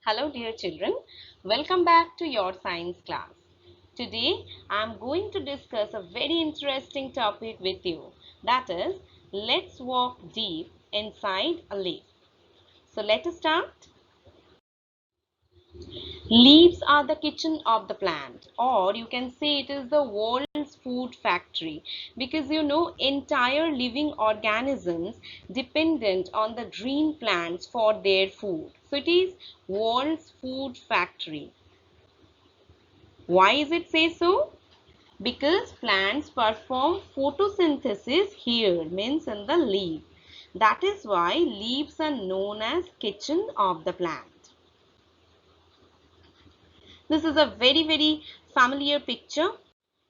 Hello dear children, welcome back to your science class. Today I am going to discuss a very interesting topic with you, that is, let's walk deep inside a leaf. So let us start. Leaves are the kitchen of the plant, or you can say it is the world's food factory, because entire living organisms dependent on the green plants for their food. So it is world's food factory. Why is it say so? Because plants perform photosynthesis here, means in the leaf. That is why leaves are known as kitchen of the plant. This is a very familiar picture.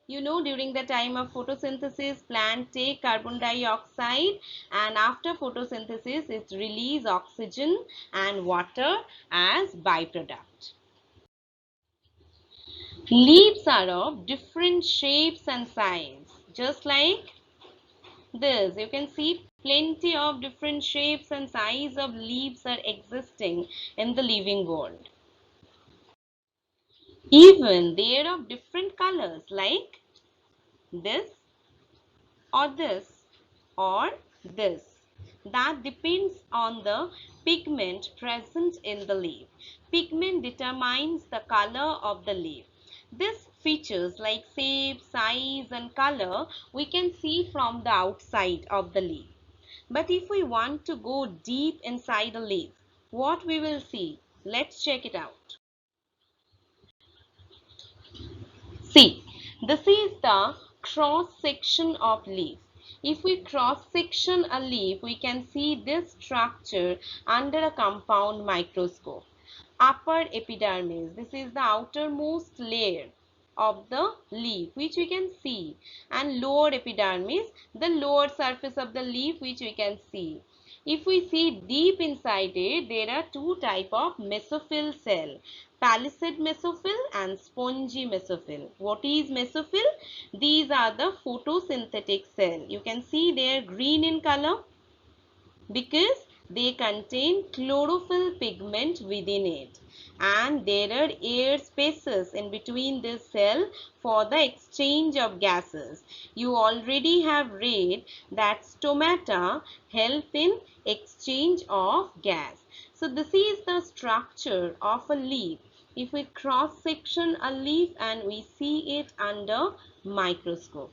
During the time of photosynthesis, plant take carbon dioxide, and after photosynthesis, it release oxygen and water as byproduct. Leaves are of different shapes and size, just like this. You can see plenty of different shapes and size of leaves are existing in the living world. Even they are of different colors, like this or this or this. That depends on the pigment present in the leaf. Pigment determines the color of the leaf. These features like shape, size and color we can see from the outside of the leaf. But if we want to go deep inside a leaf, what we will see? Let's check it out. See, this is the cross section of leaf. If we cross section a leaf, we can see this structure under a compound microscope. Upper epidermis, this is the outermost layer of the leaf which we can see, and lower epidermis, the lower surface of the leaf which we can see. If we see deep inside it, there are two types of mesophyll cell, palisade mesophyll and spongy mesophyll. What is mesophyll? These are the photosynthetic cell. You can see they are green in color because they contain chlorophyll pigment within it, and there are air spaces in between this cell for the exchange of gases. You already have read that stomata help in exchange of gas. So this is the structure of a leaf. If we cross section a leaf and we see it under microscope.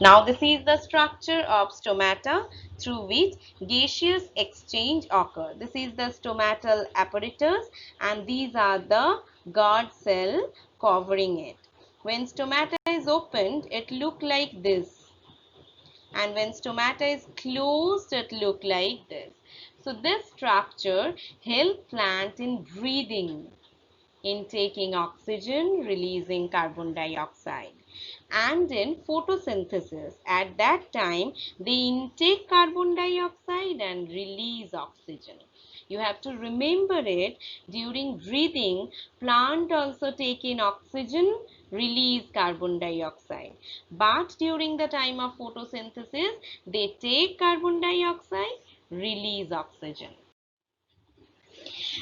Now this is the structure of stomata through which gaseous exchange occur. This is the stomatal apparatus, and these are the guard cell covering it. When stomata is opened, it look like this, and when stomata is closed, it look like this. So this structure helps plant in breathing, in taking oxygen, releasing carbon dioxide, and in photosynthesis. At that time, they intake carbon dioxide and release oxygen. You have to remember it. During breathing, plant also take in oxygen, release carbon dioxide. But during the time of photosynthesis, they take carbon dioxide, release oxygen.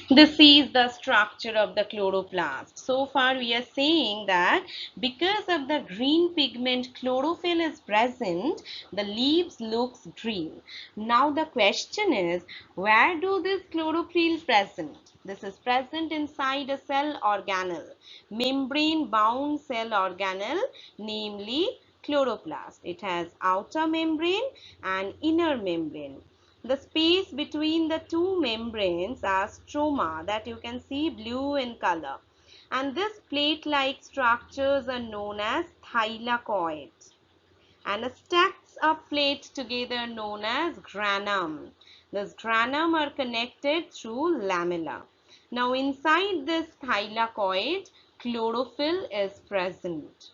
This is the structure of the chloroplast. So far we are saying that because of the green pigment chlorophyll is present, the leaves looks green. Now the question is, where do this chlorophyll present? This is present inside a cell organelle, membrane bound cell organelle, namely chloroplast. It has outer membrane and inner membrane. The space between the two membranes are stroma, that you can see blue in color. And this plate-like structures are known as thylakoids. And a stacks of plates together known as granum. This granum are connected through lamella. Now inside this thylakoid, chlorophyll is present,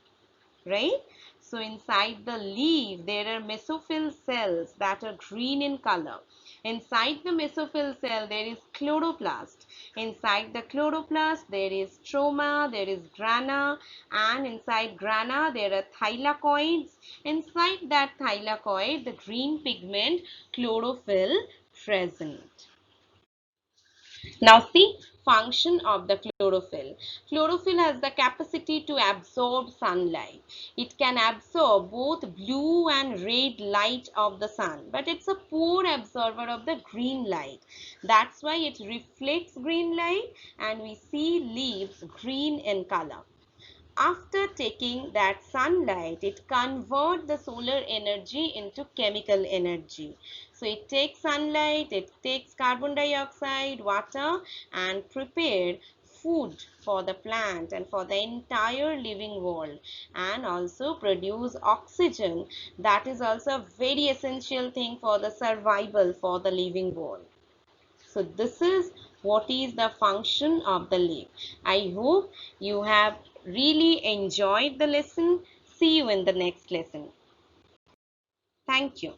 right? So inside the leaf, there are mesophyll cells that are green in color. Inside the mesophyll cell, there is chloroplast. Inside the chloroplast, there is stroma, there is grana, and inside grana, there are thylakoids. Inside that thylakoid, the green pigment chlorophyll present. Now see, function of the chlorophyll. Chlorophyll has the capacity to absorb sunlight. It can absorb both blue and red light of the sun, but it's a poor absorber of the green light. That's why it reflects green light and we see leaves green in color. After taking that sunlight, it converts the solar energy into chemical energy. So it takes sunlight, it takes carbon dioxide, water, and prepared food for the plant and for the entire living world, and also produce oxygen. That is also a very essential thing for the survival for the living world. So this is what is the function of the leaf. I hope you have really enjoyed the lesson. See you in the next lesson. Thank you.